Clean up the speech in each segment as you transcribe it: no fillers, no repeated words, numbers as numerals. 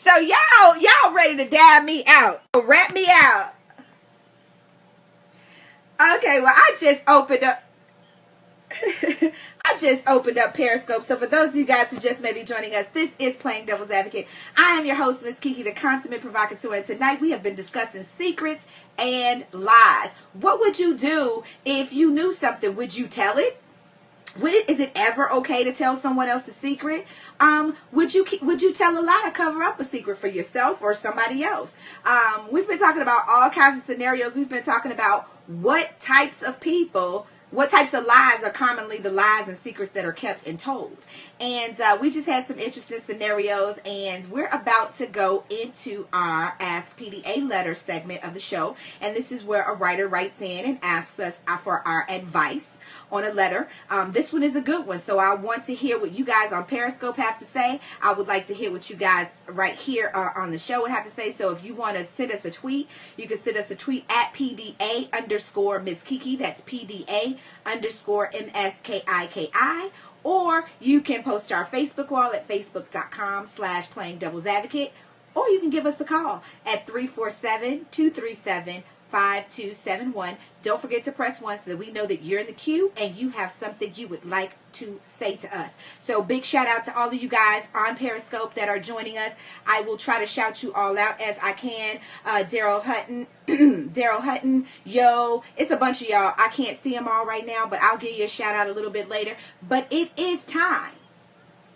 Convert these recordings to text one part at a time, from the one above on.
So y'all ready to dab me out? Rat me out. Okay, well I just opened up I just opened up Periscope. So for those of you guys who just may be joining us, this is Playing Devil's Advocate. I am your host, Miss KiKi, the consummate provocateur, and tonight we have been discussing secrets and lies. What would you do if you knew something? Would you tell it? Is it ever okay to tell someone else a secret? Would you tell a lie to cover up a secret for yourself or somebody else? We've been talking about all kinds of scenarios. We've been talking about what types of lies are commonly the lies and secrets that are kept and told. And we just had some interesting scenarios, and we're about to go into our Ask PDA Letter segment of the show. And this is where a writer writes in and asks us for our advice on a letter. This one is a good one, so I want to hear what you guys on Periscope have to say. I would like to hear what you guys right here on the show would have to say. So if you want to send us a tweet, you can send us a tweet at PDA_Miss KiKi. That's PDA_MSKIKI. Or you can post to our Facebook wall at facebook.com/Playing Devil's Advocate. Or you can give us a call at 347-237-5271. Don't forget to press 1 so that we know that you're in the queue and you have something you would like to say to us. So big shout out to all of you guys on Periscope that are joining us. I will try to shout you all out as I can. Daryl Hutton, Daryl Hutton, yo, it's a bunch of y'all. I can't see them all right now, but I'll give you a shout out a little bit later. But it is time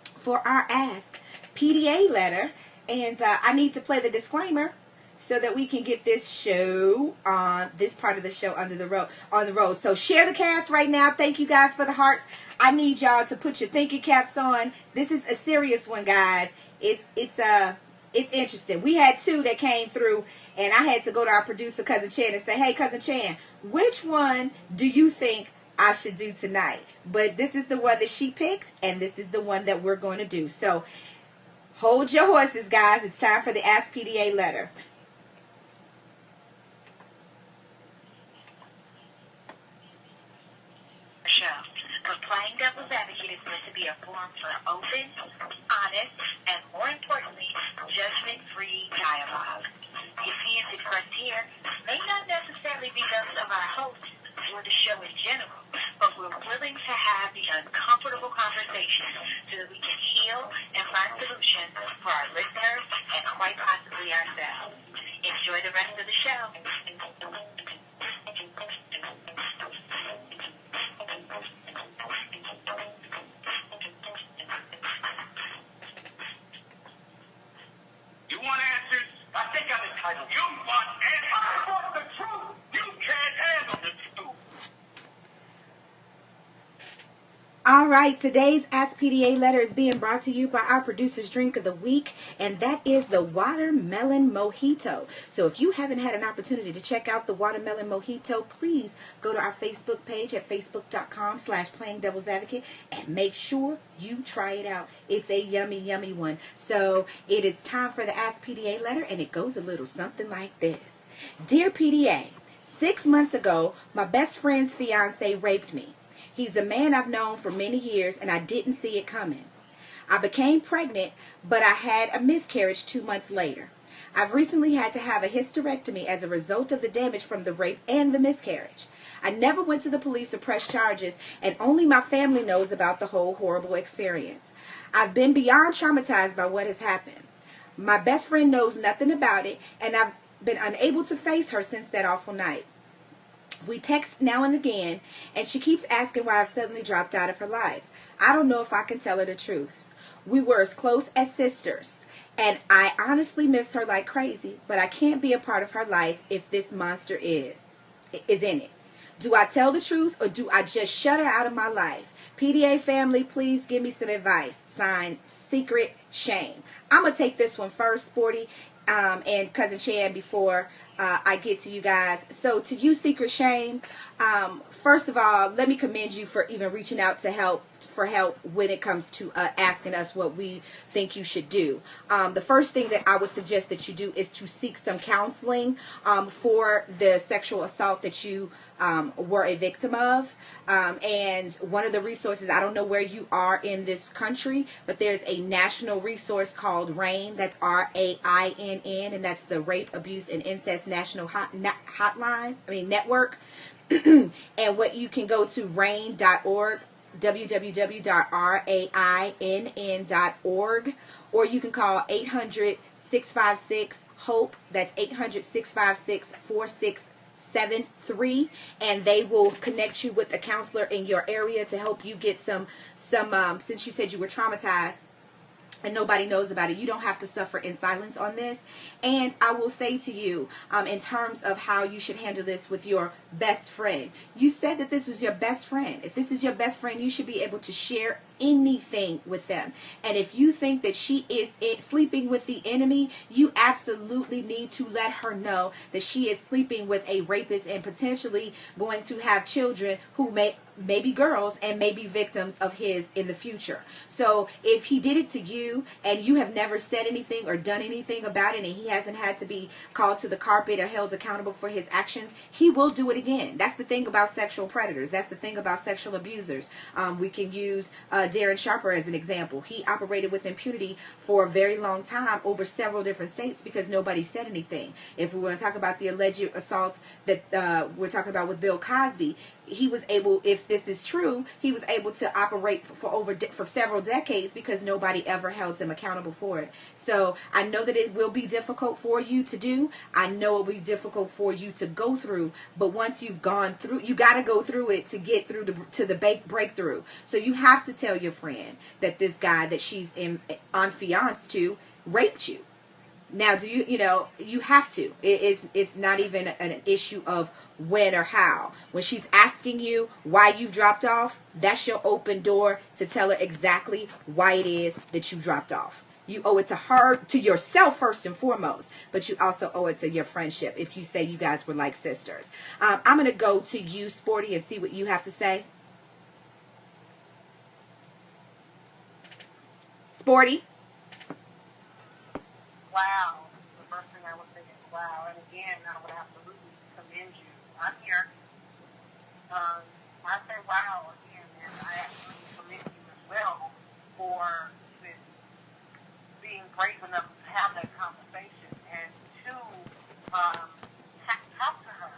for our Ask PDA Letter, and I need to play the disclaimer so that we can get this show on this part of the show on the road. So share the cast right now. Thank you guys for the hearts. I need y'all to put your thinking caps on. This is a serious one, guys. It's interesting. We had 2 that came through, and I had to go to our producer, Cousin Chan, and say, hey, Cousin Chan, which one do you think I should do tonight? But this is the one that she picked, and this is the one that we're going to do. So hold your horses, guys. It's time for the Ask PDA Letter. Playing Devil's Advocate is meant to be a forum for open, honest, and more importantly, judgment-free dialogue. The opinions expressed here may not necessarily be those of our host or the show in general, but we're willing to have the uncomfortable conversation so that we can heal and find solutions for our listeners and quite possibly ourselves. Enjoy the rest of the show. You want answers? I think I'm entitled. You want answers? I want the truth. You can't handle the truth. All right, today's Ask PDA Letter is being brought to you by our producer's drink of the week, and that is the Watermelon Mojito. So if you haven't had an opportunity to check out the Watermelon Mojito, please go to our Facebook page at facebook.com/Playing Devil's Advocate and make sure you try it out. It's a yummy, yummy one. So it is time for the Ask PDA Letter, and it goes a little something like this. Dear PDA, 6 months ago, my best friend's fiance raped me. He's the man I've known for many years, and I didn't see it coming. I became pregnant, but I had a miscarriage 2 months later. I've recently had to have a hysterectomy as a result of the damage from the rape and the miscarriage. I never went to the police to press charges, and only my family knows about the whole horrible experience. I've been beyond traumatized by what has happened. My best friend knows nothing about it, and I've been unable to face her since that awful night. We text now and again, and she keeps asking why I've suddenly dropped out of her life. I don't know if I can tell her the truth. We were as close as sisters, and I honestly miss her like crazy, but I can't be a part of her life if this monster is in it. Do I tell the truth, or do I just shut her out of my life? PDA family, please give me some advice. Signed, Secret Shame. I'm going to take this one first, Sporty, and Cousin Chan, before I get to you guys. So to you, Secret Shame, first of all, let me commend you for even reaching out to help for help when it comes to asking us what we think you should do. The first thing that I would suggest that you do is to seek some counseling for the sexual assault that you were a victim of. And one of the resources, I don't know where you are in this country, but there's a national resource called RAINN, that's RAINN, and that's the Rape, Abuse, and Incest National Network. And what you can go to rainn.org, www.rainn.org, or you can call 800-656-HOPE, that's 800-656-4673, and they will connect you with a counselor in your area to help you get some since you said you were traumatized and nobody knows about it, you don't have to suffer in silence on this. And I will say to you, in terms of how you should handle this with your best friend, you said that this was your best friend. If this is your best friend, you should be able to share anything with them. And if you think that she is sleeping with the enemy, you absolutely need to let her know that she is sleeping with a rapist and potentially going to have children who may be girls and may be victims of his in the future. So if he did it to you and you have never said anything or done anything about it, and he hasn't had to be called to the carpet or held accountable for his actions, he will do it again. That's the thing about sexual predators. That's the thing about sexual abusers. We can use Darren Sharper as an example. He operated with impunity for a very long time over several different states because nobody said anything. If we want to talk about the alleged assaults that we're talking about with Bill Cosby, he was able, if this is true, he was able to operate for several decades because nobody ever held him accountable for it. So I know that it will be difficult for you to do. I know it will be difficult for you to go through. But once you've gone through, you got to go through it to get through to the breakthrough. So you have to tell your friend that this guy that she's on fiancé to raped you. Now, do you you have to. It's not even an issue of when or how. When she's asking you why you dropped off, that's your open door to tell her exactly why it is that you dropped off. You owe it to her, to yourself first and foremost, but you also owe it to your friendship if you say you guys were like sisters. I'm going to go to you, Sporty, and see what you have to say. Sporty? Wow. The first thing I would think is wow. And again, I would absolutely commend you. I'm here. I say wow again, and I absolutely commend you as well for being brave enough to have that conversation and to talk to her.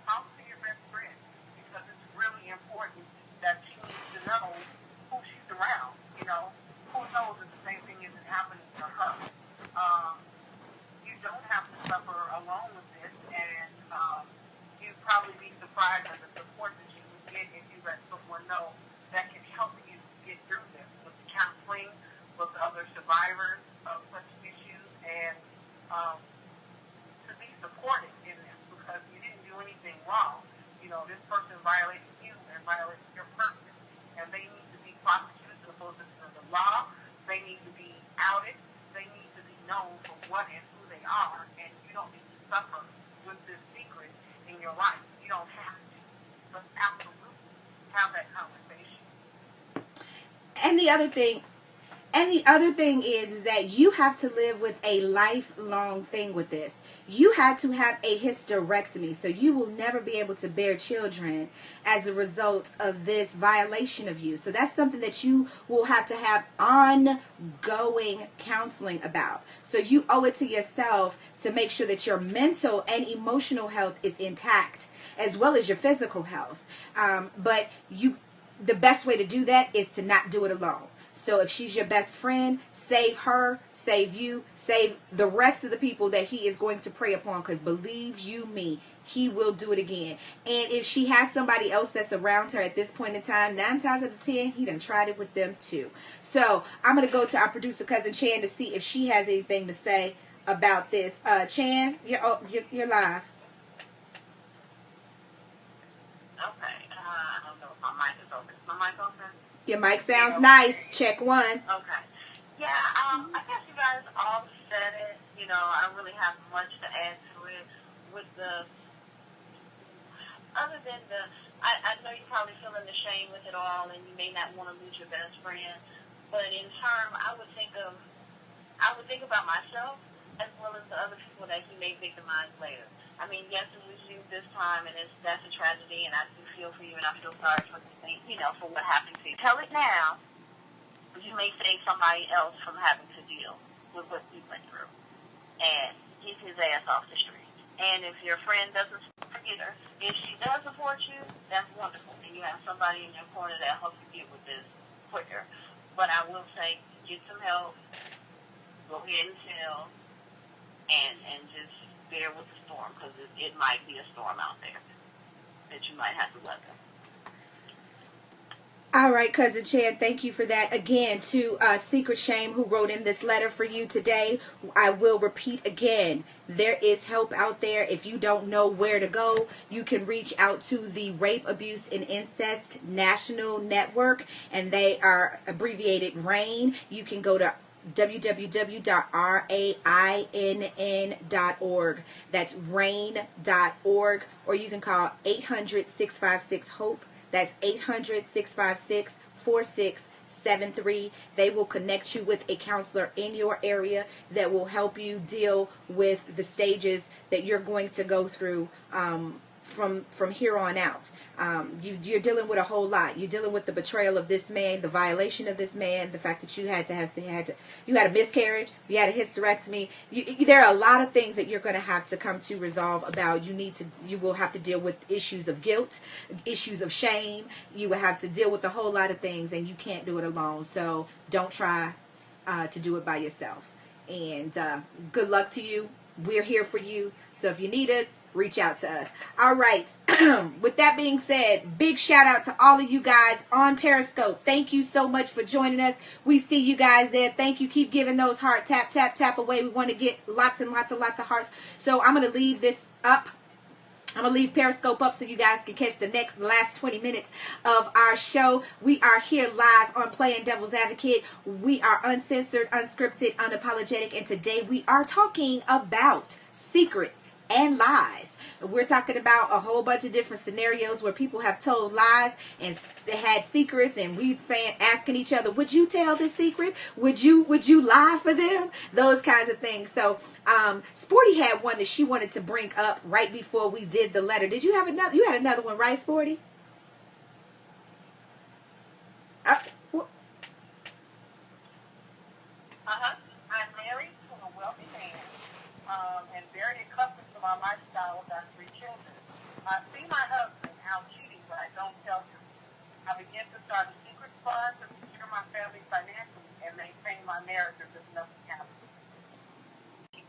Talk to your best friend, because it's really important that she needs to know who she's around. Who knows if the same thing isn't happening to her. You don't have to suffer alone with this, and you'd probably be surprised at the support that you can get if you let someone know that can help you get through this with the counseling, with other survivors of such issues, and to be supported in this, because you didn't do anything wrong. This person violated you and violated your person, and they need to be prosecuted to the fullest extent of the law. They need to be outed. They need to be known for what and who they are, and you don't need to suffer with this secret in your life. You don't have to, but absolutely have that conversation. And the other thing is that you have to live with a lifelong thing with this. You had to have a hysterectomy, so you will never be able to bear children as a result of this violation of you. So that's something that you will have to have ongoing counseling about. So you owe it to yourself to make sure that your mental and emotional health is intact, as well as your physical health. But the best way to do that is to not do it alone. So if she's your best friend, save her, save you, save the rest of the people that he is going to prey upon, because believe you me, he will do it again. And if she has somebody else that's around her at this point in time, 9 times out of 10, he done tried it with them too. So I'm going to go to our producer, Cousin Chan, to see if she has anything to say about this. Chan, you're live. Okay. I don't know if my mic is open. Is my mic open? Your mic sounds nice. Check 1. Okay. Yeah, I guess you guys all said it. I don't really have much to add to it. With other than I know know you're probably feeling the shame with it all, and you may not want to lose your best friend. But in turn, I would think about myself as well as the other people that he may victimize later. I mean, yes, it was you this time, and that's a tragedy, and I do feel for you, and I feel sorry for for what happened to you. Tell it now, but you may save somebody else from having to deal with what you went through, and get his ass off the street. And if your friend doesn't forget her, if she does support you, that's wonderful, and you have somebody in your corner that helps you get with this quicker. But I will say, get some help, go ahead and tell, and just bear with the storm, because it might be a storm out there that you might have to weather. All right, Cousin Chad, thank you for that. Again, to Secret Shame, who wrote in this letter for you today, I will repeat again, there is help out there. If you don't know where to go, you can reach out to the Rape, Abuse, and Incest National Network, and they are abbreviated RAINN. You can go to www.rainn.org. That's rainn.org, or you can call 800-656-HOPE. That's 800-656-4673. They will connect you with a counselor in your area that will help you deal with the stages that you're going to go through from here on out. You're dealing with a whole lot. You're dealing with the betrayal of this man, the violation of this man, the fact that you had a miscarriage, you had a hysterectomy. There are a lot of things that you're going to have to come to resolve about. You will have to deal with issues of guilt, issues of shame. You will have to deal with a whole lot of things, and you can't do it alone. So don't try to do it by yourself. And good luck to you. We're here for you. So if you need us, reach out to us. All right. With that being said, big shout out to all of you guys on Periscope. Thank you so much for joining us. We see you guys there. Thank you. Keep giving those heart tap away. We want to get lots and lots of hearts. So I'm going to leave this up. I'm going to leave Periscope up so you guys can catch the last 20 minutes of our show. We are here live on Playing Devil's Advocate. We are uncensored, unscripted, unapologetic, and today we are talking about secrets and lies. We're talking about a whole bunch of different scenarios where people have told lies and had secrets, and we asking each other, would you tell this secret? Would you lie for them? Those kinds of things. So Sporty had one that she wanted to bring up right before we did the letter. Did you have another? You had another one, right, Sporty? I'm married to a wealthy man, and very accustomed to my lifestyle with our 3 children. I see my husband out cheating, but I don't tell him. I begin to start a secret fund to secure my family financially and maintain my marriage as if nothing happens. Do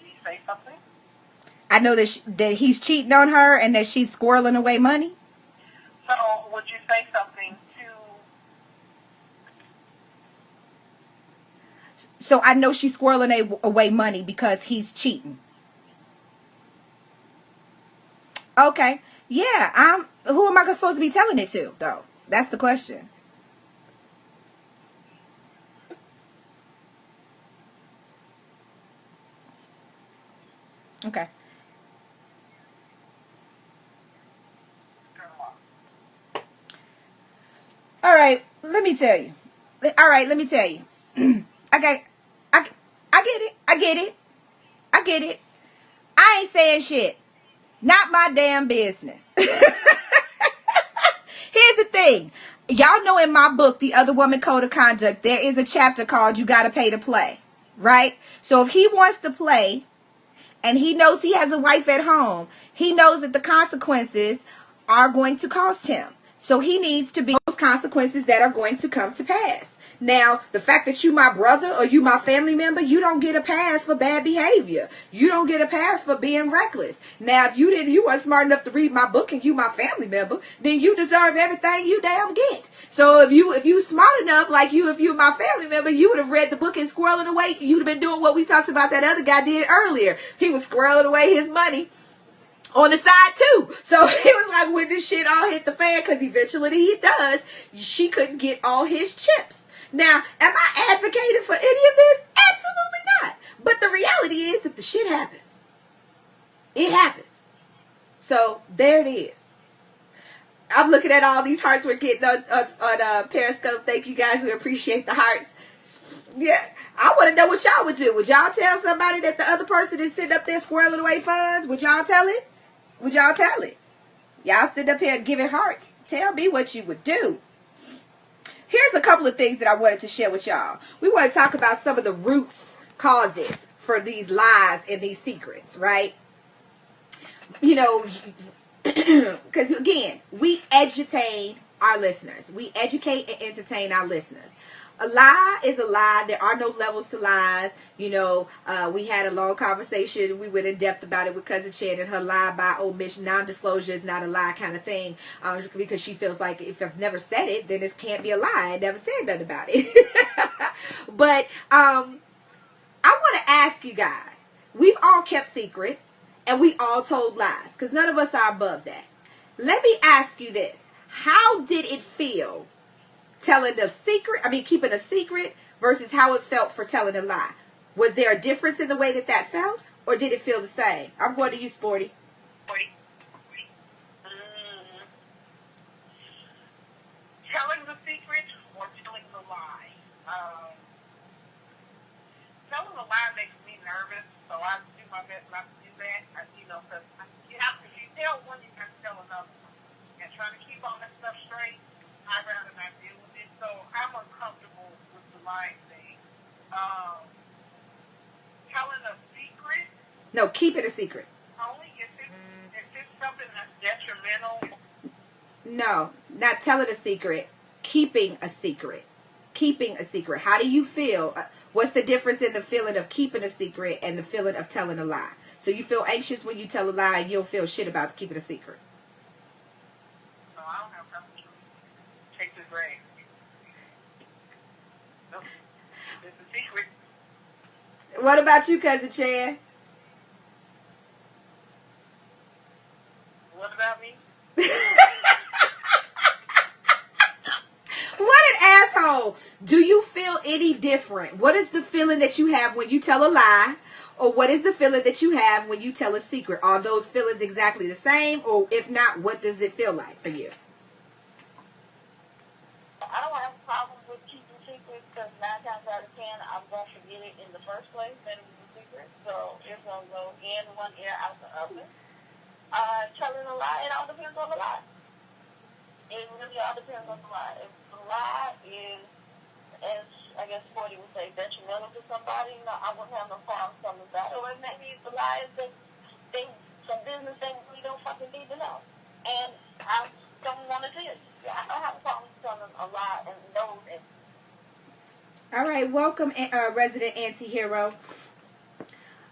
you say something? I know that he's cheating on her and that she's squirreling away money. So would you say something to... So I know she's squirreling away money because he's cheating. Okay. Yeah. Who am I supposed to be telling it to, though? That's the question. Okay. All right. Let me tell you. Okay. I get it. I get it. I ain't saying shit. Not my damn business. Here's the thing. Y'all know in my book, The Other Woman Code of Conduct, there is a chapter called You Gotta Pay to Play. Right? So if he wants to play and he knows he has a wife at home, he knows that the consequences are going to cost him. So he needs to be those consequences that are going to come to pass. Now, the fact that you my brother or you my family member, you don't get a pass for bad behavior. You don't get a pass for being reckless. Now, if you weren't smart enough to read my book and you my family member, then you deserve everything you damn get. So if you smart enough, if you my family member, you would have read the book and squirreling away. You'd have been doing what we talked about that other guy did earlier. He was squirreling away his money on the side too. So it was like when this shit all hit the fan, because eventually he does, she couldn't get all his chips. Now, am I advocating for any of this? Absolutely not. But the reality is that the shit happens. It happens. So there it is. I'm looking at all these hearts we're getting on Periscope. Thank you guys. We appreciate the hearts. Yeah. I want to know what y'all would do. Would y'all tell somebody that the other person is sitting up there squirreling away funds? Would y'all tell it? Would y'all tell it? Y'all sitting up here giving hearts. Tell me what you would do. Here's a couple of things that I wanted to share with y'all. We want to talk about some of the roots, causes for these lies and these secrets, right? You know, because again, we educate our listeners. We educate and entertain our listeners. A lie is a lie. There are no levels to lies. You know, we had a long conversation. We went in depth about it with Cousin Chan and her lie by omission. Non-disclosure is not a lie kind of thing, because she feels like if I've never said it, then it can't be a lie. I never said nothing about it. But I want to ask you guys, we've all kept secrets and we all told lies because none of us are above that. Let me ask you this. How did it feel telling the secret, keeping a secret versus how it felt for telling a lie? Was there a difference in the way that felt, or did it feel the same? I'm going to you, Sporty. Telling the secret or telling the lie? Telling the lie makes me nervous, so I do my best not to do that. Because if you tell one, you have to tell another one. And trying to keep all that stuff straight, I'd rather not deal with it. So I'm uncomfortable with the lying thing. Telling a secret? No, keep it a secret. Only if it's something that's detrimental. No, not telling a secret. Keeping a secret. Keeping a secret. How do you feel? What's the difference in the feeling of keeping a secret and the feeling of telling a lie? So you feel anxious when you tell a lie and you don't feel shit about keeping a secret. No, I don't have nothing to take the grave. No, it's a secret. What about you, Cousin Chan? What about me? What an asshole. Do you feel any different? What is the feeling that you have when you tell a lie? Or what is the feeling that you have when you tell a secret? Are those feelings exactly the same? Or if not, what does it feel like for you? I don't have a problem with keeping secrets because 9 times out of 10, I'm going to forget it in the first place that it was a secret. So it's going to go in one ear, out the other. Telling a lie, it all depends on the lie. It really all depends on the lie. If the lie is, as I guess Sporty would say, detrimental to somebody, I wouldn't have no problem telling that. Or maybe the lie is that some business they really don't fucking need to know. And I don't want to tell you. I don't have a problem telling a lie and those instances. All right, welcome, resident anti-hero.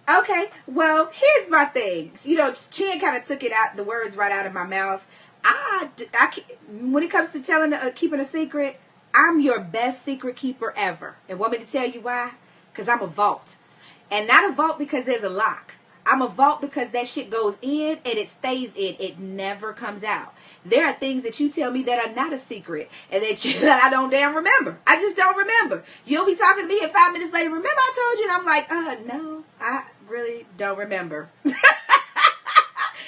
Okay, well, here's my thing. You know, Chan kind of took the words right out of my mouth. When it comes to keeping a secret, I'm your best secret keeper ever. And want me to tell you why? Because I'm a vault. And not a vault because there's a lock. I'm a vault because that shit goes in and it stays in. It never comes out. There are things that you tell me that are not a secret and that I don't damn remember. I just don't remember. You'll be talking to me and 5 minutes later, remember I told you? And I'm like, no, I really don't remember.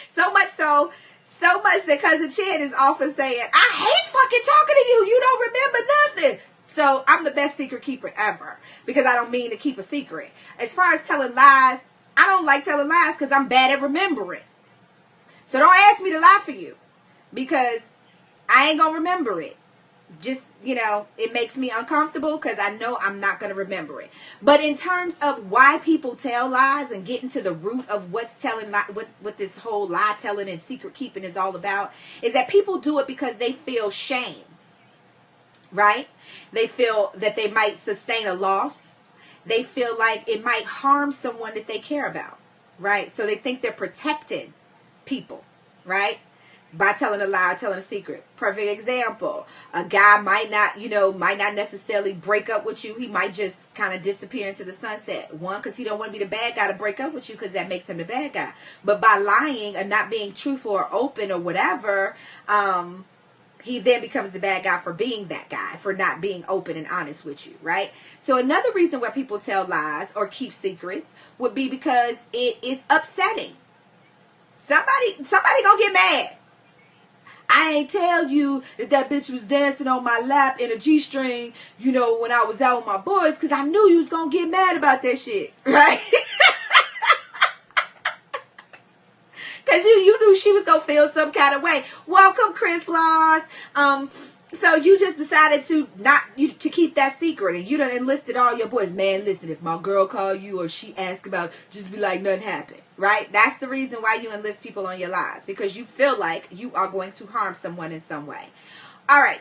So much that Cousin Chan is often saying, I hate fucking talking to you. You don't remember nothing. So I'm the best secret keeper ever because I don't mean to keep a secret. As far as telling lies, I don't like telling lies because I'm bad at remembering. So don't ask me to lie for you because I ain't going to remember it. Just, it makes me uncomfortable because I know I'm not going to remember it. But in terms of why people tell lies and getting to the root of what this whole lie telling and secret keeping is all about, is that people do it because they feel shame, right? They feel that they might sustain a loss. They feel like it might harm someone that they care about, right? So they think they're protecting people, right? By telling a lie, telling a secret. Perfect example. A guy might not necessarily break up with you. He might just kind of disappear into the sunset. One, because he don't want to be the bad guy to break up with you because that makes him the bad guy. But by lying and not being truthful or open or whatever, he then becomes the bad guy for being that guy, for not being open and honest with you, right? So another reason why people tell lies or keep secrets would be because it is upsetting. Somebody gonna get mad. I ain't tell you that bitch was dancing on my lap in a G-string, when I was out with my boys, because I knew you was going to get mad about that shit, right? Because you knew she was going to feel some kind of way. Welcome, Chris Laws. So you just decided to keep that secret, and you done enlisted all your boys. Man, listen, if my girl call you or she ask about, just be like, nothing happened, right? That's the reason why you enlist people on your lives, because you feel like you are going to harm someone in some way. All right.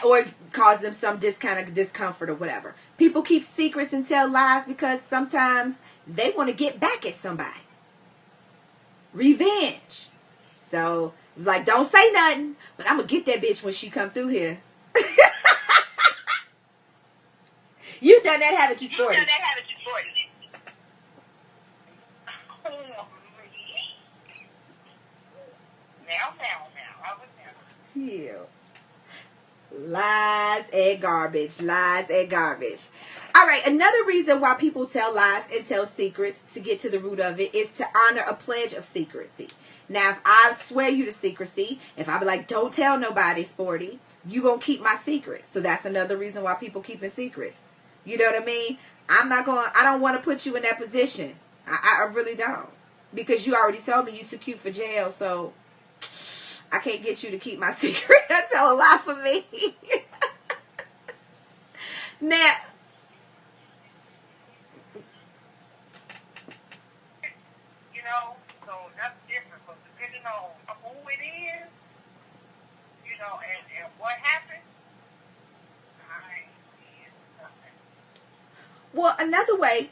Or cause them some kind of discomfort or whatever. People keep secrets and tell lies because sometimes they want to get back at somebody. Revenge. So, like, don't say nothing, but I'm going to get that bitch when she come through here. You done that, haven't you, Sporty? You done that, haven't you, Sporty? Now. I would never. Yeah. Lies and garbage. Lies and garbage. All right, another reason why people tell lies and tell secrets, to get to the root of it, is to honor a pledge of secrecy. Now, if I swear you to secrecy, if I be like, don't tell nobody, Sporty, you gonna keep my secret. So that's another reason why people keeping secrets. You know what I mean? I don't want to put you in that position. I really don't. Because you already told me you too cute for jail, so I can't get you to keep my secret. That's a lie for me. Now, So that's different. But depending on who it is, and what happened, I ain't seeing nothing. well, another way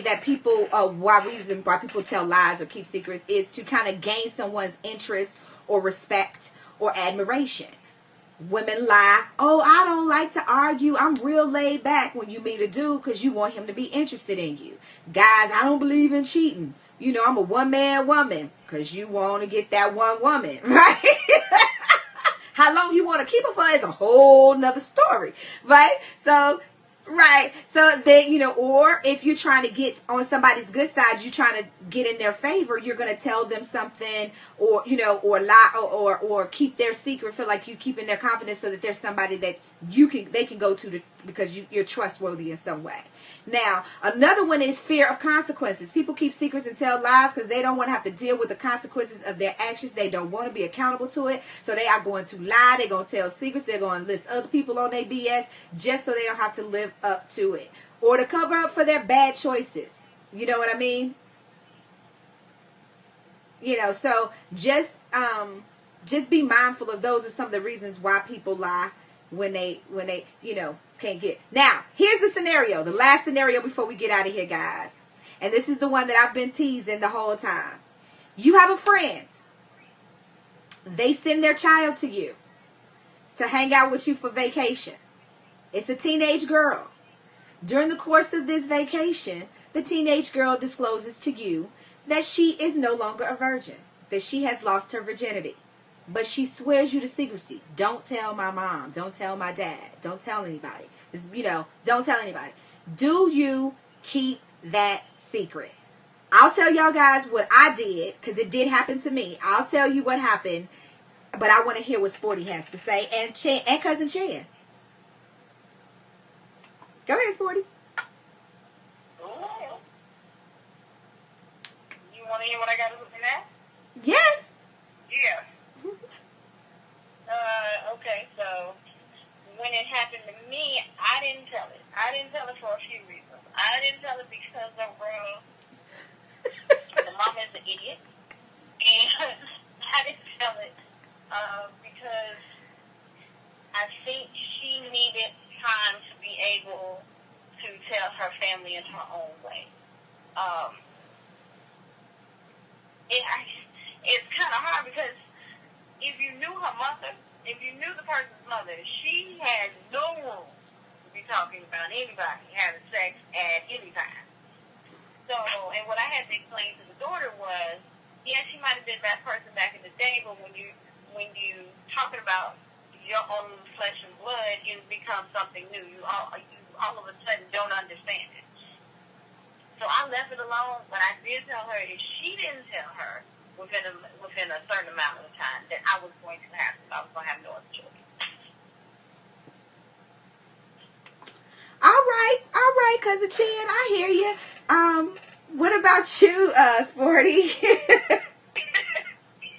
that people, why people tell lies or keep secrets is to kind of gain someone's interest or respect or admiration. Women lie, oh, I don't like to argue, I'm real laid back, when you meet a dude because you want him to be interested in you. Guys, I don't believe in cheating. I'm a one-man woman because you want to get that one woman, right? How long you want to keep her for is a whole nother story, right? So then, or if you're trying to get on somebody's good side, you're trying to get in their favor, you're going to tell them something, or, or lie, or keep their secret, feel like you keeping their confidence, so that there's somebody that they can go to because you're trustworthy in some way. Now, another one is fear of consequences. People keep secrets and tell lies because they don't want to have to deal with the consequences of their actions. They don't want to be accountable to it. So they are going to lie. They're going to tell secrets. They're going to list other people on their BS just so they don't have to live up to it. Or to cover up for their bad choices. You know what I mean? So just be mindful of those are some of the reasons why people lie when they can't get. Now, here's the scenario, the last scenario before we get out of here, guys. And this is the one that I've been teasing the whole time. You have a friend. They send their child to you to hang out with you for vacation. It's a teenage girl. During the course of this vacation, the teenage girl discloses to you that she is no longer a virgin, that she has lost her virginity. But she swears you to secrecy. Don't tell my mom. Don't tell my dad. Don't tell anybody. Don't tell anybody. Do you keep that secret? I'll tell y'all guys what I did, because it did happen to me. I'll tell you what happened, but I want to hear what Sporty has to say, and Cousin Chan. Go ahead, Sporty. You want to hear what I got to look at? Yes. Yeah. Okay, so when it happened to me, I didn't tell it. I didn't tell it for a few reasons. I didn't tell it because the mom is an idiot, and I didn't tell it because I think she needed time to be able to tell her family in her own way. It's kind of hard because if you knew her mother, if you knew the person's mother, she had no room to be talking about anybody having sex at any time. So, and what I had to explain to the daughter was, yeah, she might have been that person back in the day, but when you talking about your own flesh and blood, it becomes something new. You all of a sudden don't understand it. So I left it alone, but I did tell her if she didn't tell her, within a certain amount of time that I was going to have. I was going to have no other children. All right, Cousin Chin, I hear you. What about you, Sporty?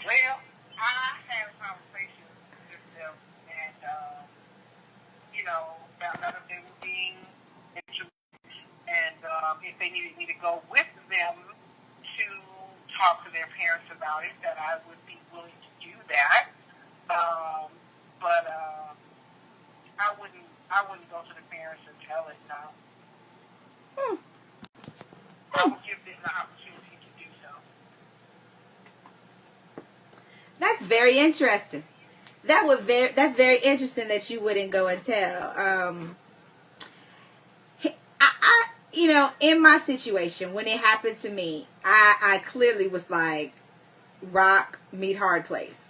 Well, I had a conversation with them, and found out if they were being interested, and if they needed me to go with them to talk to their parents about it, that I would be willing to do that. But I wouldn't go to the parents and tell it. No. I would give them the opportunity to do so. That's very interesting. That's very interesting that you wouldn't go and tell. In my situation, when it happened to me, I clearly was like, rock, meet hard place.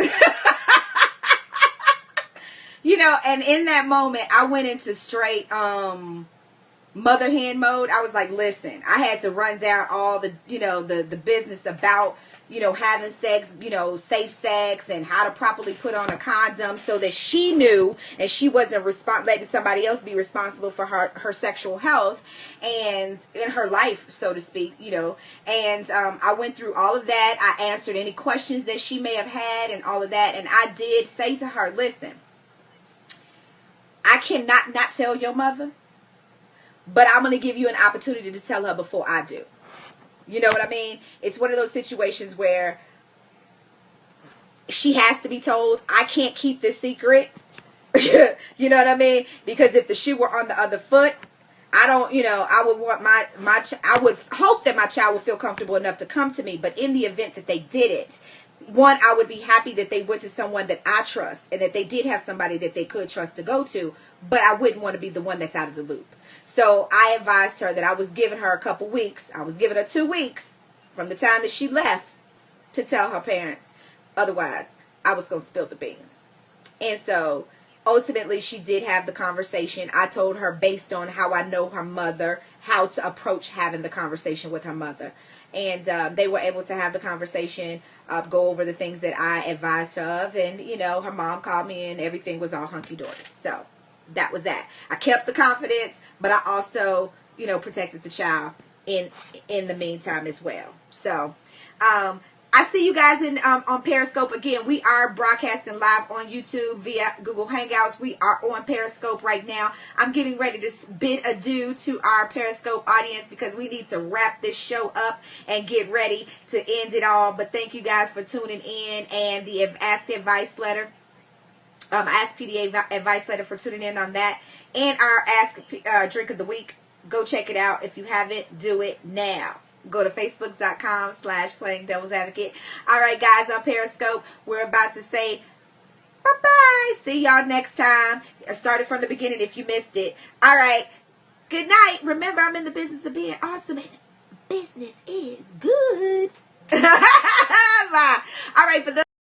And in that moment, I went into straight mother hen mode. I was like, listen, I had to run down all the, the business about, having sex, safe sex, and how to properly put on a condom so that she knew and she wasn't letting somebody else be responsible for her sexual health and in her life, so to speak, And I went through all of that. I answered any questions that she may have had and all of that. And I did say to her, listen, I cannot not tell your mother, but I'm going to give you an opportunity to tell her before I do. You know what I mean? It's one of those situations where she has to be told, I can't keep this secret. You know what I mean? Because if the shoe were on the other foot, I don't, I would want I would hope that my child would feel comfortable enough to come to me. But in the event that they did it, one, I would be happy that they went to someone that I trust and that they did have somebody that they could trust to go to, but I wouldn't want to be the one that's out of the loop. So I advised her that I was giving her a couple weeks. I was giving her 2 weeks from the time that she left to tell her parents. Otherwise, I was going to spill the beans. And so ultimately, she did have the conversation. I told her, based on how I know her mother, how to approach having the conversation with her mother. And they were able to have the conversation, go over the things that I advised her of. And, her mom called me and everything was all hunky-dory. So that was that. I kept the confidence, but I also, protected the child in the meantime as well. So, I see you guys on Periscope. Again, we are broadcasting live on YouTube via Google Hangouts. We are on Periscope right now. I'm getting ready to bid adieu to our Periscope audience because we need to wrap this show up and get ready to end it all. But thank you guys for tuning in, and the Ask Advice Letter. Ask PDA Advice Letter for tuning in on that. And our Ask Drink of the Week. Go check it out. If you haven't, do it now. Go to facebook.com/playing devil's advocate. All right, guys, on Periscope, we're about to say bye-bye. See y'all next time. I started from the beginning if you missed it. All right. Good night. Remember, I'm in the business of being awesome, and business is good. Bye. All right, for those